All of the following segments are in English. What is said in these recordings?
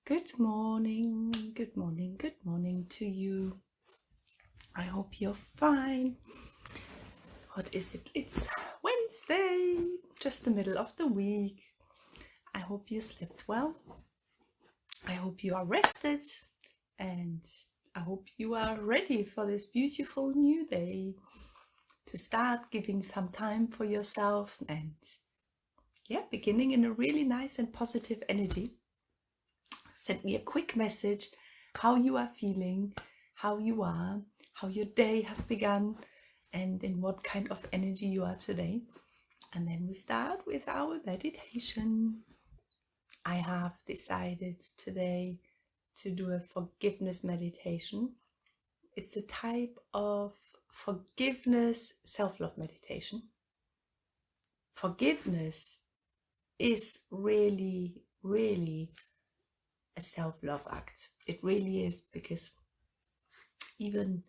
Good morning, good morning, good morning to you. I hope you're fine. What is it? It's Wednesday, just the middle of the week. I hope you slept well. I hope you are rested, and I hope you are ready for this beautiful new day to start giving some time for yourself and beginning in a really nice and positive energy. Send me a quick message how you are feeling, how you are, how your day has begun, and in what kind of energy you are today. And then we start with our meditation. I have decided today to do a forgiveness meditation. It's a type of forgiveness self-love meditation. Forgiveness is really a self-love act. It really is, because even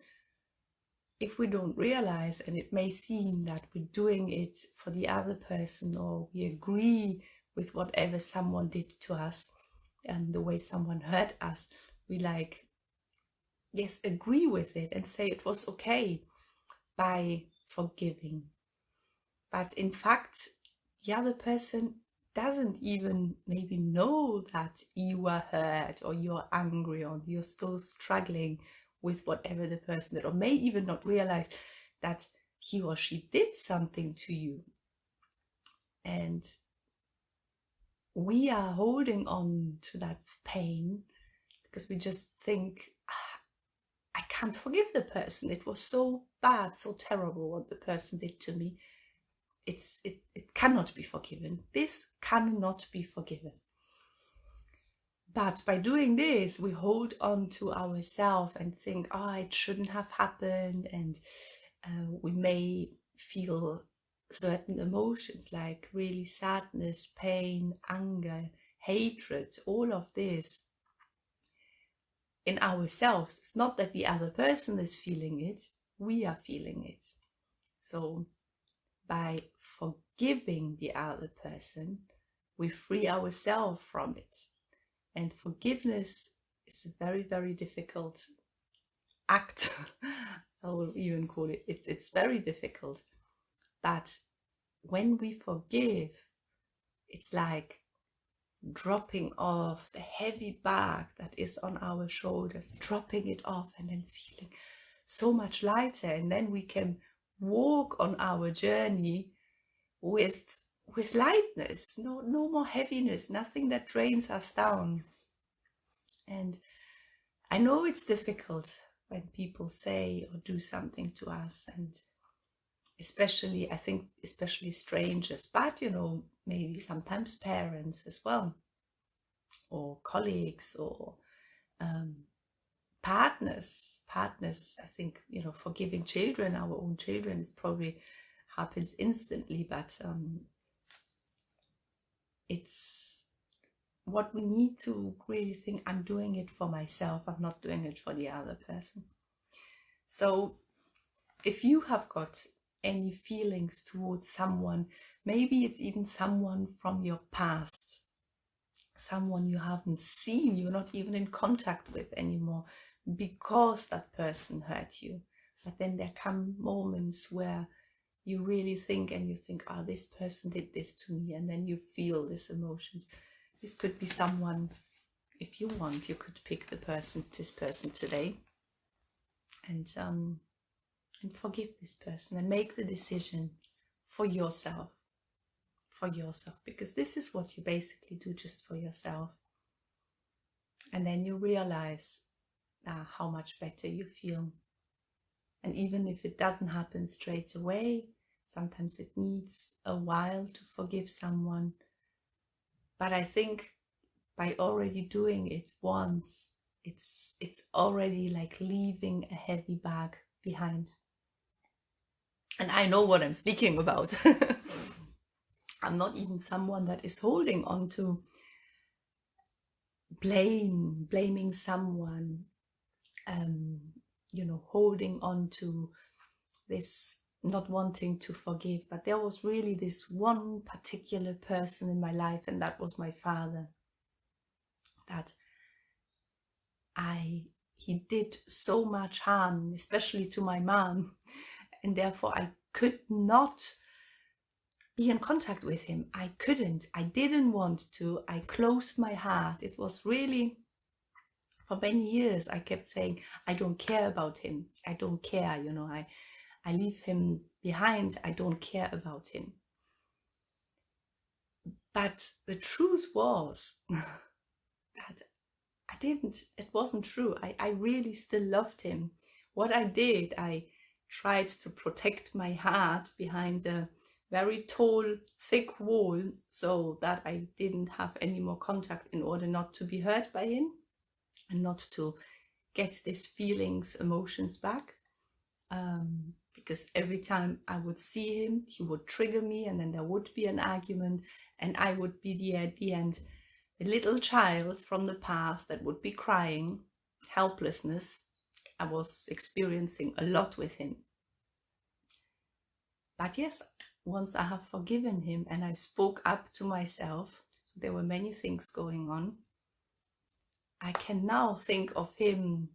if we don't realize, and it may seem that we're doing it for the other person, or we agree with whatever someone did to us and the way someone hurt us, we agree with it and say it was okay by forgiving. But in fact, the other person doesn't even maybe know that you are hurt, or you're angry, or you're still struggling with whatever the person did, or may even not realize that he or she did something to you. And we are holding on to that pain because we just think, I can't forgive the person. It was so bad, so terrible what the person did to me. It cannot be forgiven. This cannot be forgiven. But by doing this, we hold on to ourselves and think, it shouldn't have happened. And we may feel certain emotions like really sadness, pain, anger, hatred, all of this in ourselves. It's not that the other person is feeling it, we are feeling it. So by forgiving the other person, we free ourselves from it. And forgiveness is a very difficult act. I will even call it. It's very difficult. But when we forgive, it's like dropping off the heavy bag that is on our shoulders, dropping it off, and then feeling so much lighter. And then we can walk on our journey with lightness, no more heaviness, nothing that drains us down. And I know it's difficult when people say or do something to us, and especially strangers, but maybe sometimes parents as well, or colleagues, or partners. I think, forgiving children, our own children, is probably happens instantly, but it's what we need to really think, I'm doing it for myself, I'm not doing it for the other person. So if you have got any feelings towards someone, maybe it's even someone from your past, someone you haven't seen, you're not even in contact with anymore, because that person hurt you. But then there come moments where you really think, and you think, this person did this to me, and then you feel these emotions. This could be someone. If you want, you could pick this person today, and forgive this person, and make the decision for yourself, because this is what you basically do just for yourself. And then you realize how much better you feel. And even if it doesn't happen straight away, sometimes it needs a while to forgive someone. But I think by already doing it once, it's already like leaving a heavy bag behind. And I know what I'm speaking about. I'm not even someone that is holding on to blaming someone, holding on to this, not wanting to forgive. But there was really this one particular person in my life, and that was my father, that he did so much harm, especially to my mom, and therefore I could not be in contact with him. I didn't want to. I closed my heart. It was really, for many years, I kept saying, I don't care about him. I don't care, I leave him behind. I don't care about him. But the truth was that it wasn't true. I really still loved him. What I did, I tried to protect my heart behind a very tall, thick wall so that I didn't have any more contact, in order not to be hurt by him and not to get these feelings, emotions back. Because every time I would see him, he would trigger me, and then there would be an argument, and I would be at the end, the little child from the past that would be crying, helplessness. I was experiencing a lot with him. But yes, once I have forgiven him and I spoke up to myself, so there were many things going on, I can now think of him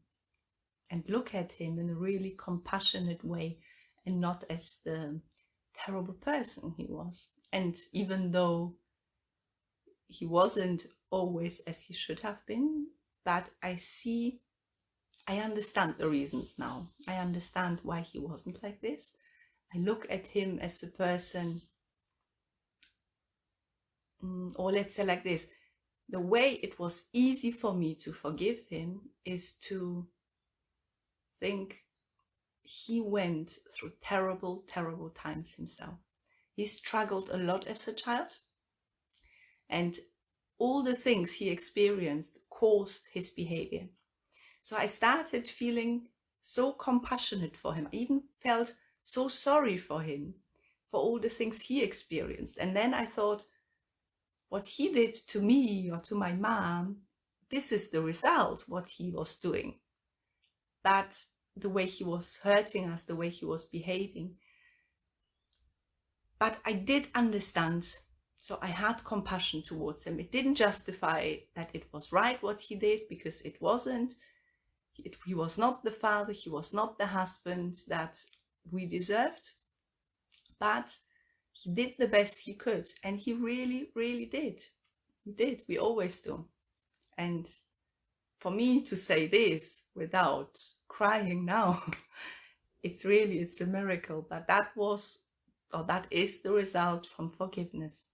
and look at him in a really compassionate way, and not as the terrible person he was. And even though he wasn't always as he should have been, but I understand the reasons now. I understand why he wasn't like this. I look at him as a person, or let's say like this, the way it was easy for me to forgive him is to think he went through terrible, terrible times himself. He struggled a lot as a child, and all the things he experienced caused his behavior. So I started feeling so compassionate for him. I even felt so sorry for him, for all the things he experienced. And then I thought, what he did to me or to my mom, this is the result, what he was doing. But the way he was hurting us, the way he was behaving. But I did understand, so I had compassion towards him. It didn't justify that it was right what he did, because it wasn't. He was not the father, he was not the husband that we deserved, but he did the best he could, and he really, really did. He did. We always do. And for me to say this without crying now, it's a miracle. But that is the result from forgiveness.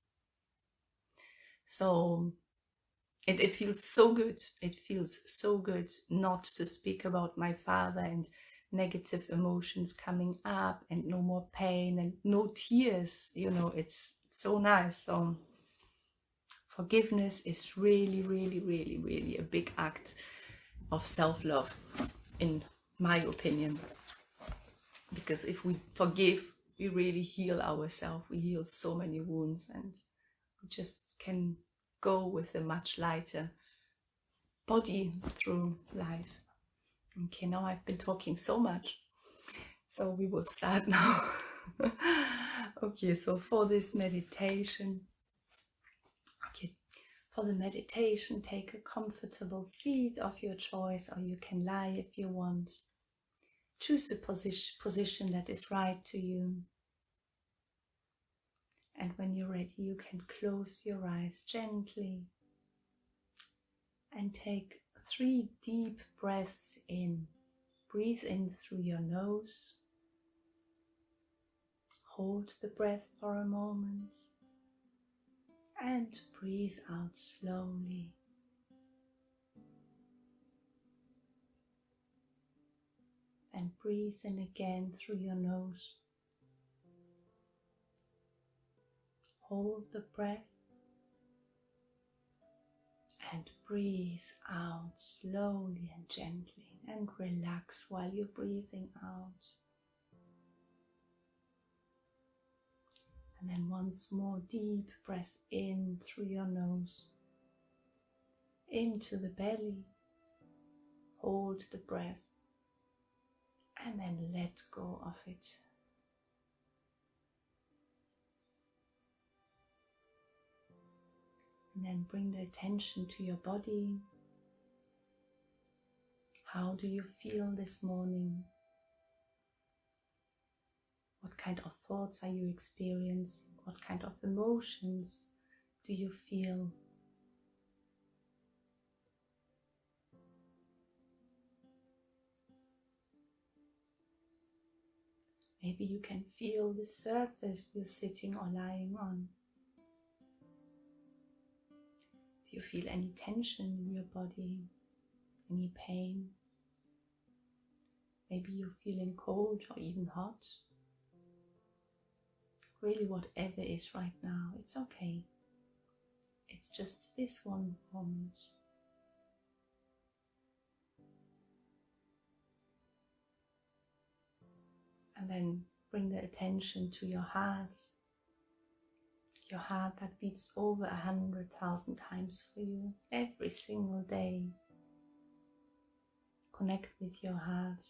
So it feels so good. It feels so good not to speak about my father and negative emotions coming up, and no more pain and no tears. It's so nice. So forgiveness is really, really, really, really a big act of self-love, in my opinion. Because if we forgive, we really heal ourselves. We heal so many wounds, and we just can go with a much lighter body through life. Okay, now I've been talking so much, so we will start now. Okay, so for this meditation, take a comfortable seat of your choice, or you can lie if you want. Choose a position that is right to you. And when you're ready, you can close your eyes gently and take 3 deep breaths in. Breathe in through your nose. Hold the breath for a moment and breathe out slowly. And breathe in again through your nose. Hold the breath and breathe out slowly and gently, and relax while you're breathing out. And then once more, deep breath in through your nose, into the belly. Hold the breath and then let go of it. And then bring the attention to your body. How do you feel this morning? What kind of thoughts are you experiencing? What kind of emotions do you feel? Maybe you can feel the surface you're sitting or lying on. Do you feel any tension in your body? Any pain? Maybe you're feeling cold or even hot. Really, whatever is right now, it's okay. It's just this one moment. And then bring the attention to your heart that beats over 100,000 times for you every single day. Connect with your heart,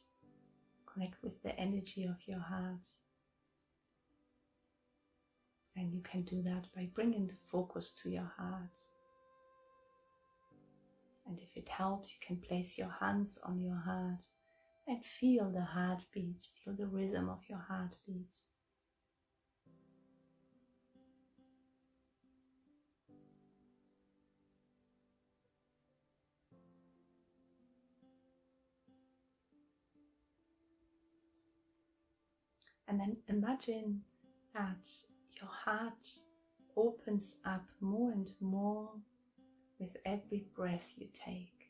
connect with the energy of your heart. And you can do that by bringing the focus to your heart. And if it helps, you can place your hands on your heart and feel the heartbeat, feel the rhythm of your heartbeat. And then imagine that your heart opens up more and more with every breath you take.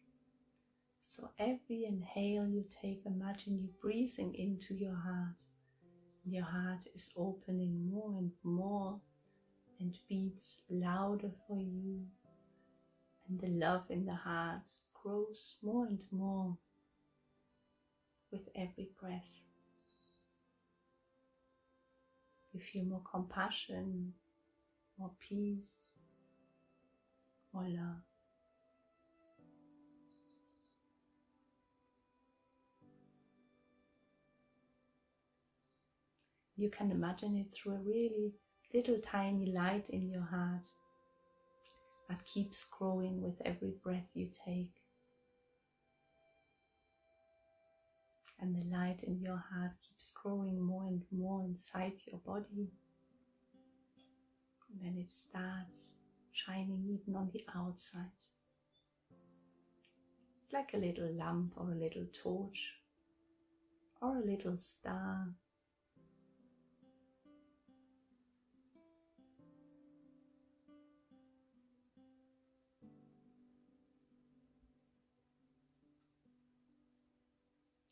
So every inhale you take, imagine you breathing into your heart. Your heart is opening more and more and beats louder for you. And the love in the heart grows more and more with every breath. You feel more compassion, more peace, more love. You can imagine it through a really little tiny light in your heart that keeps growing with every breath you take. And the light in your heart keeps growing more and more inside your body. And then it starts shining even on the outside. It's like a little lamp or a little torch or a little star.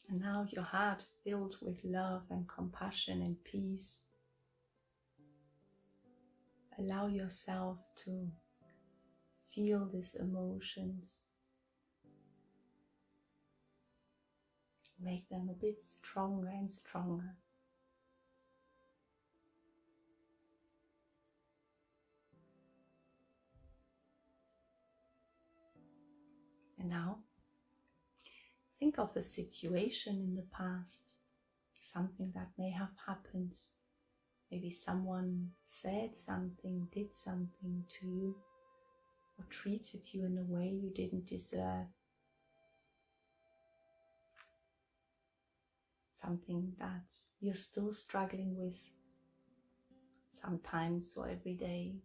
And now your heart filled with love and compassion and peace. Allow yourself to feel these emotions. Make them a bit stronger and stronger. And now, think of a situation in the past, something that may have happened. Maybe someone said something, did something to you, or treated you in a way you didn't deserve. Something that you're still struggling with, sometimes or every day.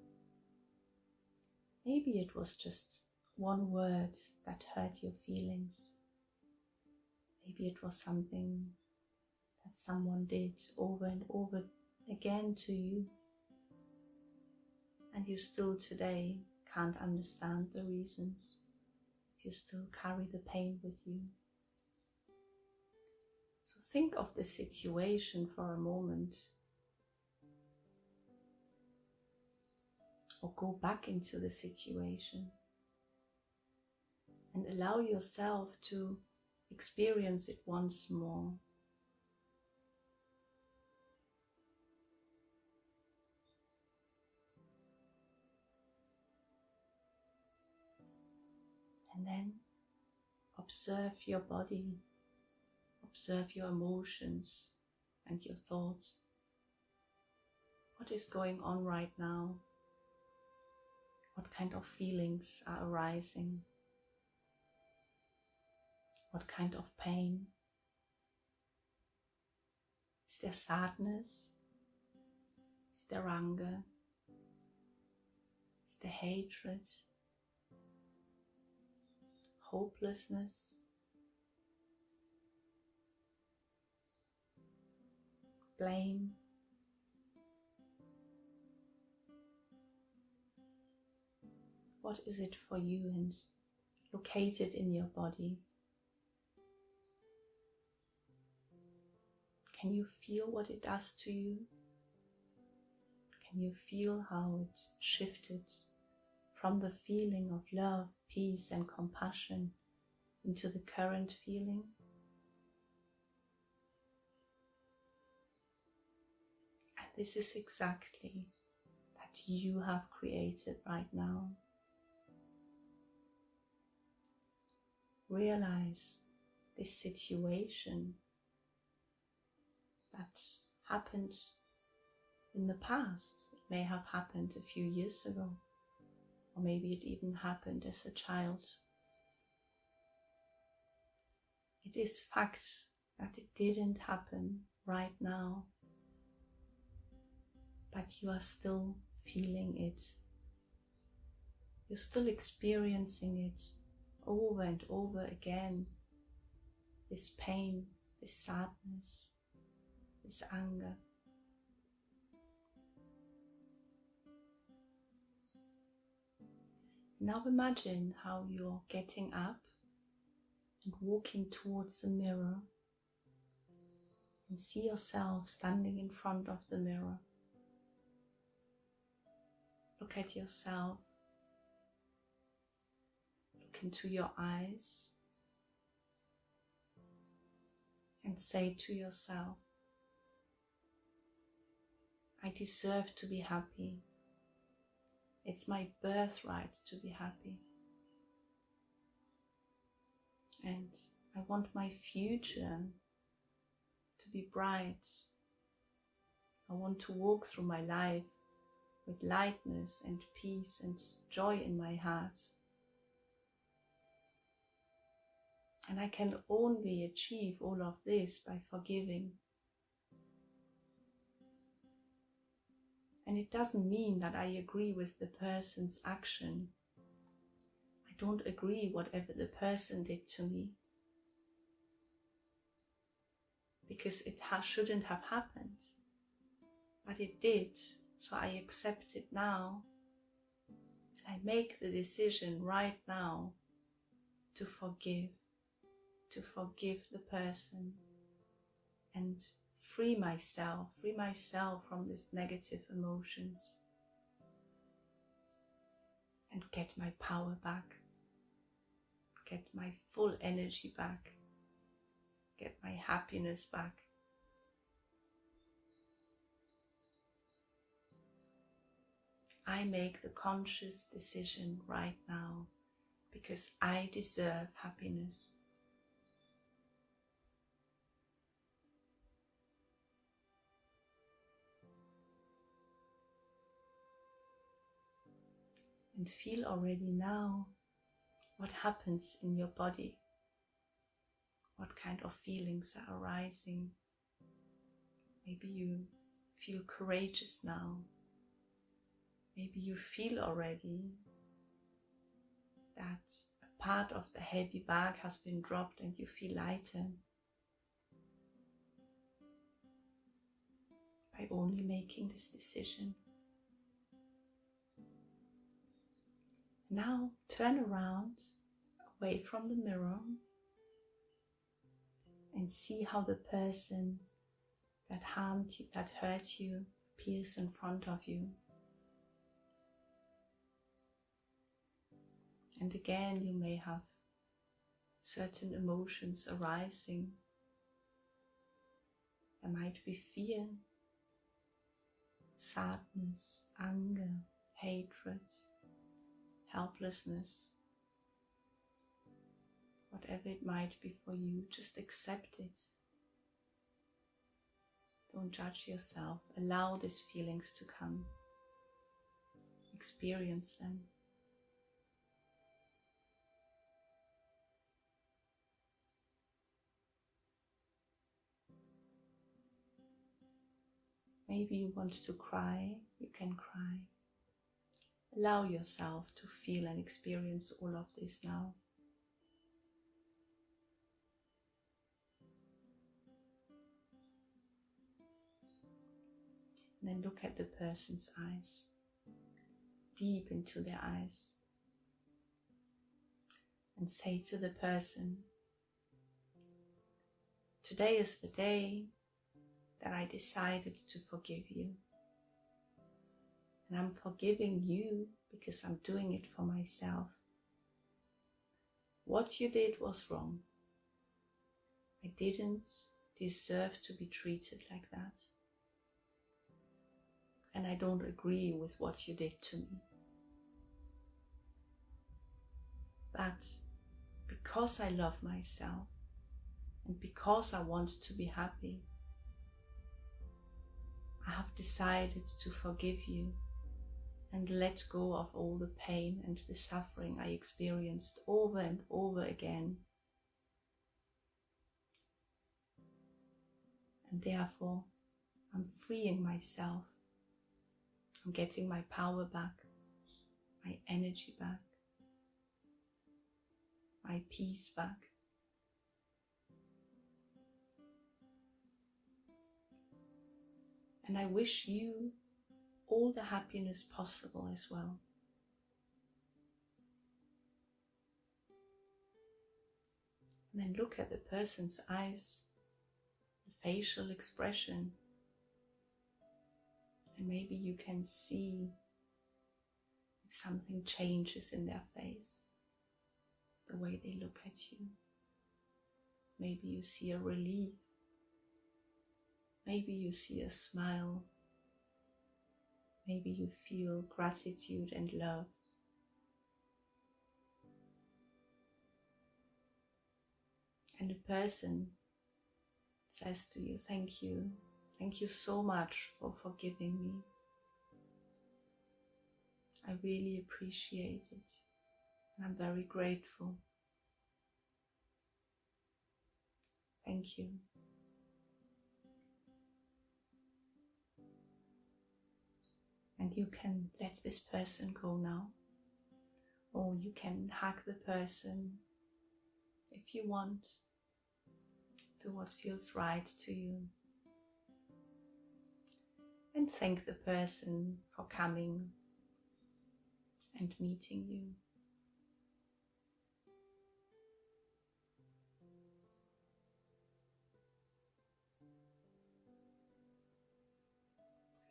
Maybe it was just one word that hurt your feelings. Maybe it was something that someone did over and over again to you, and you still today can't understand the reasons. You still carry the pain with you. So think of the situation for a moment, or go back into the situation and allow yourself to experience it once more. And then observe your body, observe your emotions and your thoughts. What is going on right now? What kind of feelings are arising? What kind of pain? Is there sadness? Is there anger? Is there hatred? Hopelessness? Blame? What is it for you and located in your body? Can you feel what it does to you? Can you feel how it shifted from the feeling of love, peace and compassion into the current feeling? And this is exactly that you have created right now. Realize this situation that happened in the past. It may have happened a few years ago, or maybe it even happened as a child. It is fact that it didn't happen right now, but you are still feeling it. You're still experiencing it over and over again. This pain, this sadness, this anger. Now imagine how you're getting up and walking towards the mirror, and see yourself standing in front of the mirror. Look at yourself. Look into your eyes and say to yourself, I deserve to be happy. It's my birthright to be happy. And I want my future to be bright. I want to walk through my life with lightness and peace and joy in my heart. And I can only achieve all of this by forgiving. And it doesn't mean that I agree with the person's action. I don't agree whatever the person did to me, because it shouldn't have happened. But it did, so I accept it now. And I make the decision right now to forgive the person and free myself from these negative emotions and get my power back, get my full energy back, get my happiness back. I make the conscious decision right now because I deserve happiness. And feel already now what happens in your body, what kind of feelings are arising. Maybe you feel courageous now. Maybe you feel already that a part of the heavy bag has been dropped and you feel lighter by only making this decision. Now turn around, away from the mirror, and see how the person that harmed you, that hurt you, appears in front of you. And again, you may have certain emotions arising. There might be fear, sadness, anger, hatred, helplessness. Whatever it might be for you, just accept it. Don't judge yourself. Allow these feelings to come. Experience them. Maybe you want to cry, you can cry. Allow yourself to feel and experience all of this now. And then look at the person's eyes, deep into their eyes, and say to the person, today is the day that I decided to forgive you. And I'm forgiving you because I'm doing it for myself. What you did was wrong. I didn't deserve to be treated like that. And I don't agree with what you did to me. But because I love myself and because I want to be happy, I have decided to forgive you and let go of all the pain and the suffering I experienced over and over again. And therefore, I'm freeing myself. I'm getting my power back, my energy back, my peace back. And I wish you all the happiness possible as well. And then look at the person's eyes, the facial expression, and maybe you can see if something changes in their face, the way they look at you. Maybe you see a relief. Maybe you see a smile. Maybe you feel gratitude and love. And the person says to you, thank you. Thank you so much for forgiving me. I really appreciate it. And I'm very grateful. Thank you. And you can let this person go now. Or you can hug the person if you want. Do what feels right to you. And thank the person for coming and meeting you.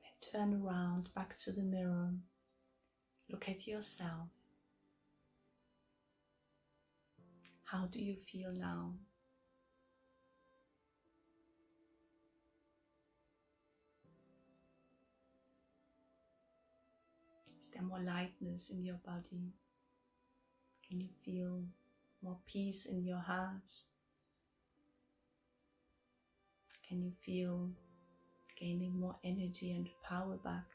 Then turn around back to the mirror. Look at yourself. How do you feel now? Is there more lightness in your body? Can you feel more peace in your heart? Can you feel gaining more energy and power back?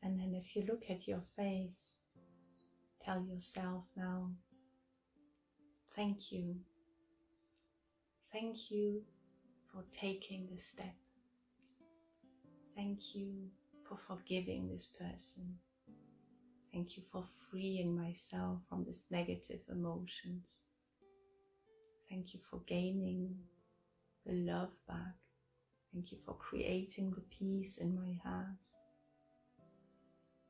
And then as you look at your face, tell yourself now, thank you. Thank you for taking this step. Thank you for forgiving this person. Thank you for freeing myself from these negative emotions. Thank you for gaining the love back. Thank you for creating the peace in my heart.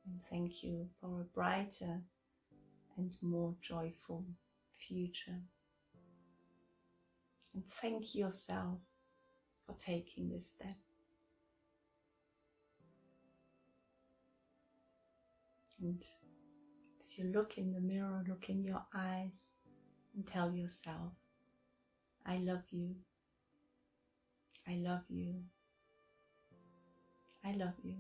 And thank you for a brighter and more joyful future. And thank yourself for taking this step. And as you look in the mirror, look in your eyes and tell yourself, I love you. I love you. I love you.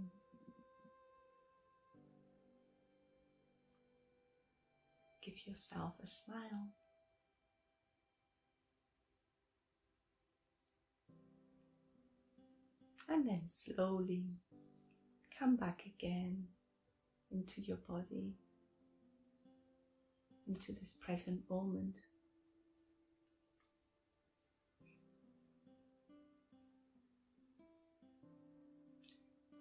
Give yourself a smile. And then slowly come back again into your body, into this present moment.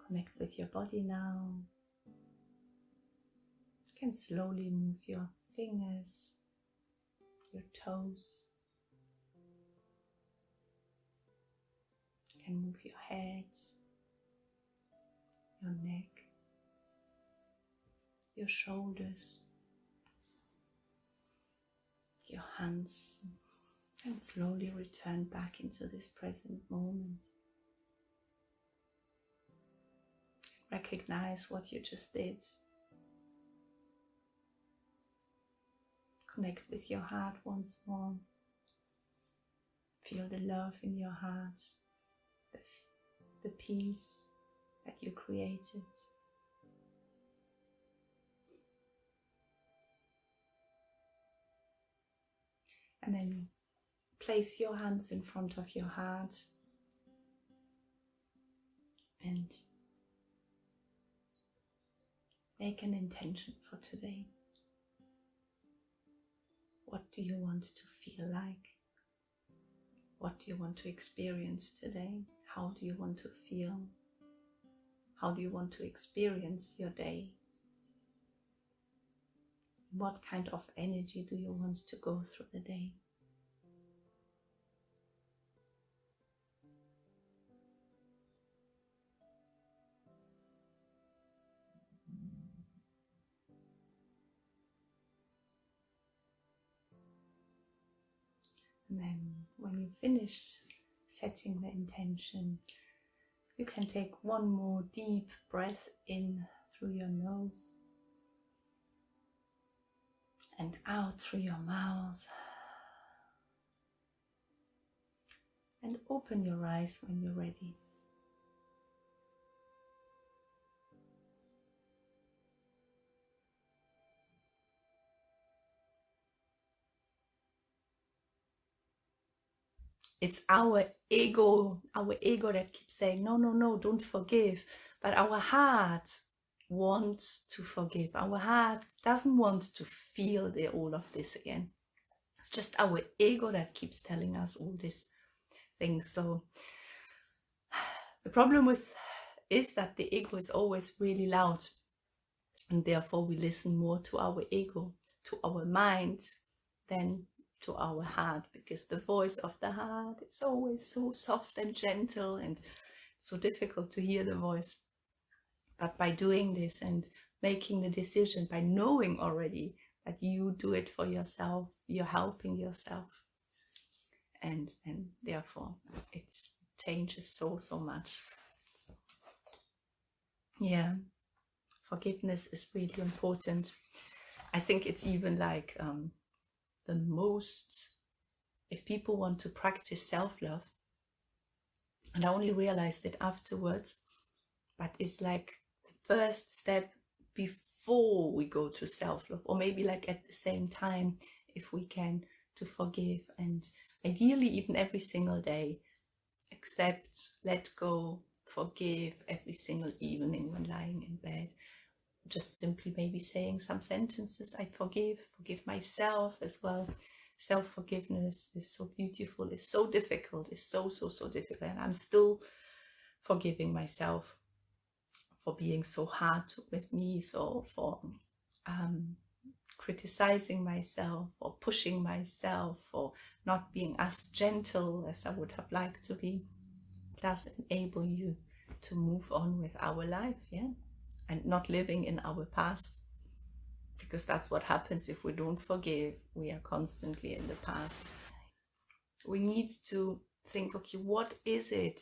Connect with your body now. You can slowly move your fingers, your toes. You can move your head, your neck, your shoulders, your hands, and slowly return back into this present moment. Recognize what you just did. Connect with your heart once more. Feel the love in your heart, the peace that you created. And then place your hands in front of your heart and make an intention for today. What do you want to feel like? What do you want to experience today? How do you want to feel? How do you want to experience your day? What kind of energy do you want to go through the day? And then when you finish setting the intention, you can take one more deep breath in through your nose and out through your mouth. And open your eyes when you're ready. It's our ego that keeps saying, no, no, no, don't forgive. But our heart wants to forgive. Our heart doesn't want to feel all of this again. It's just our ego that keeps telling us all these things. So the problem is that the ego is always really loud. And therefore we listen more to our ego, to our mind, than to our heart, because the voice of the heart is always so soft and gentle and so difficult to hear the voice. But by doing this and making the decision, by knowing already that you do it for yourself, you're helping yourself, and therefore it changes so much. Yeah, forgiveness is really important. I think it's even like the most, if people want to practice self-love, and I only realized it afterwards, but it's like the first step before we go to self-love, or maybe like at the same time, if we can, to forgive, and ideally even every single day, accept, let go, forgive every single evening when lying in bed. Just simply maybe saying some sentences, I forgive myself as well. Self-forgiveness is so beautiful, it's so difficult, it's so difficult, and I'm still forgiving myself for being so hard with me, so for criticizing myself, or pushing myself, or not being as gentle as I would have liked to be. It does enable you to move on with our life, yeah, and not living in our past, because that's what happens if we don't forgive. We are constantly in the past. We need to think, okay, what is it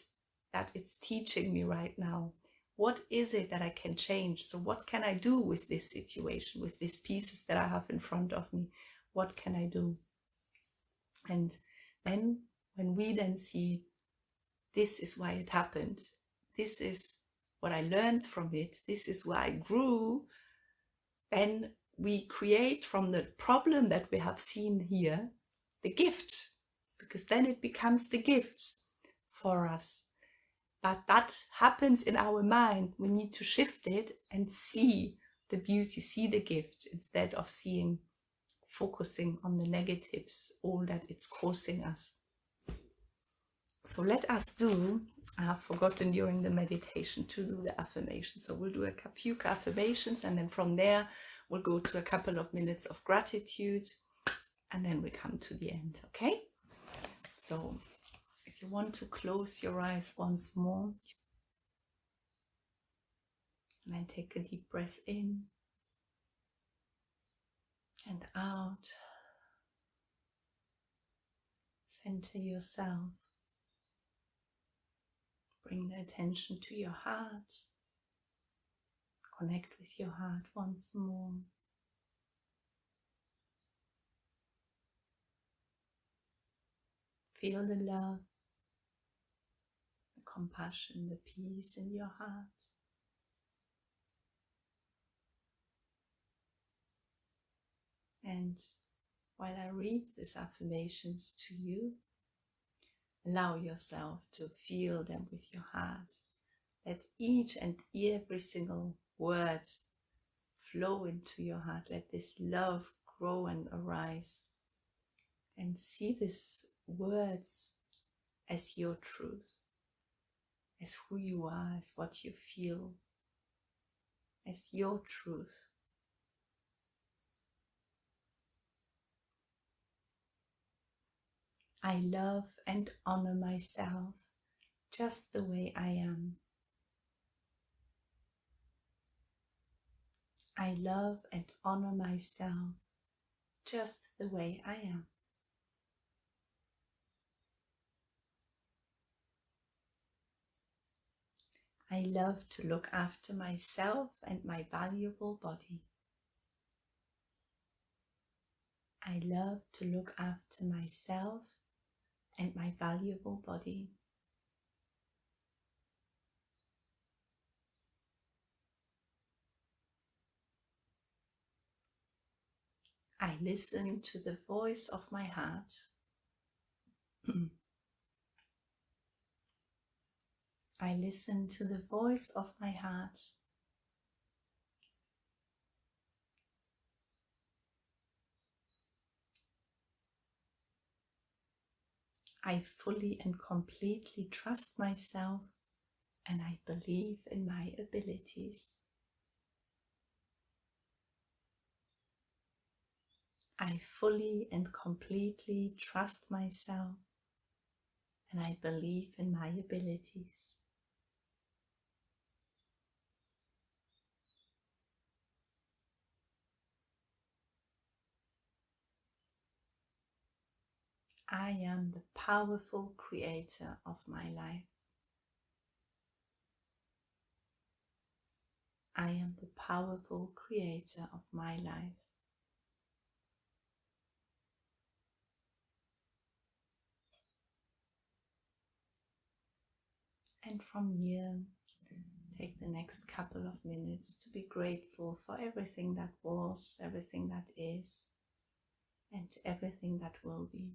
that it's teaching me right now? What is it that I can change? So what can I do with this situation, with these pieces that I have in front of me? What can I do? And then when we then see, this is why it happened, this is what I learned from it, this is where I grew, then we create from the problem that we have seen here the gift, because then it becomes the gift for us. But that happens in our mind. We need to shift it and see the beauty, see the gift, instead of focusing on the negatives, all that it's causing us. So let us do, I have forgotten during the meditation to do the affirmation. So we'll do a few affirmations, and then from there we'll go to a couple of minutes of gratitude, and then we come to the end, okay? So if you want to close your eyes once more, and then take a deep breath in and out. Center yourself. Bring the attention to your heart. Connect with your heart once more. Feel the love, the compassion, the peace in your heart. And while I read these affirmations to you, allow yourself to feel them with your heart. Let each and every single word flow into your heart. Let this love grow and arise. And see these words as your truth, as who you are, as what you feel, as your truth. I love and honor myself just the way I am. I love and honor myself just the way I am. I love to look after myself and my valuable body. I love to look after myself and my valuable body. I listen to the voice of my heart. I listen to the voice of my heart. I fully and completely trust myself, and I believe in my abilities. I fully and completely trust myself, and I believe in my abilities. I am the powerful creator of my life. I am the powerful creator of my life. And from here, take the next couple of minutes to be grateful for everything that was, everything that is, and everything that will be.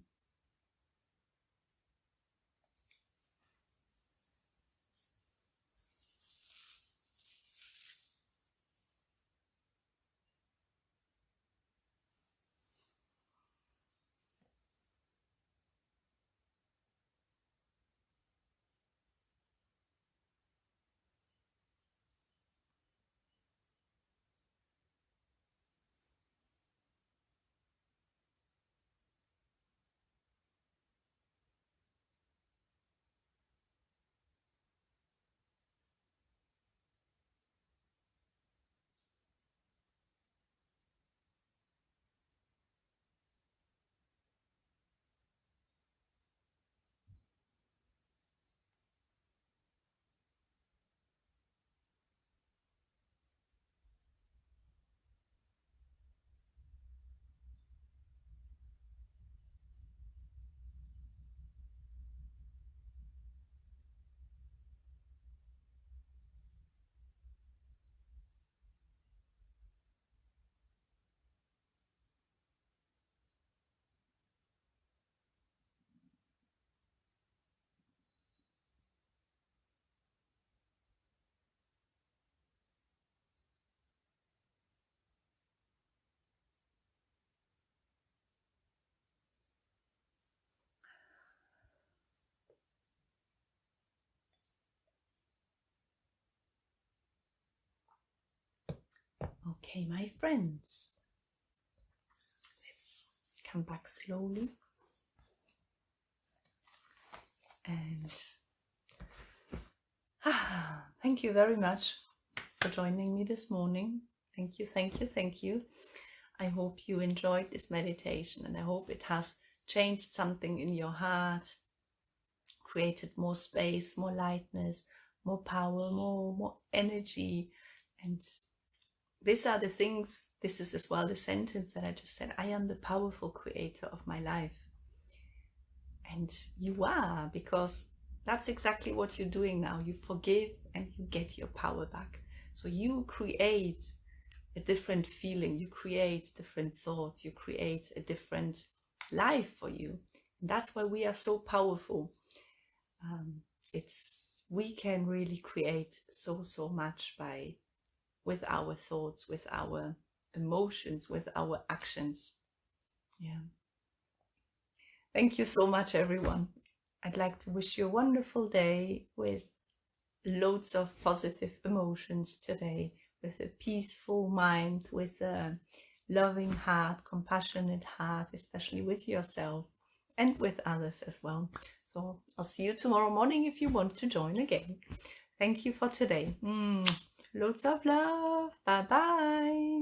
Okay, my friends, let's come back slowly. And thank you very much for joining me this morning. Thank you, thank you, thank you. I hope you enjoyed this meditation, and I hope it has changed something in your heart, created more space, more lightness, more power, more energy. And these are the things, this is as well the sentence that I just said, I am the powerful creator of my life. And you are, because that's exactly what you're doing now. You forgive and you get your power back. So you create a different feeling, you create different thoughts, you create a different life for you. And that's why we are so powerful. We can really create so much with our thoughts, with our emotions, with our actions. Yeah. Thank you so much, everyone. I'd like to wish you a wonderful day with loads of positive emotions today, with a peaceful mind, with a loving heart, compassionate heart, especially with yourself and with others as well. So I'll see you tomorrow morning if you want to join again. Thank you for today. Loads of love. Bye bye.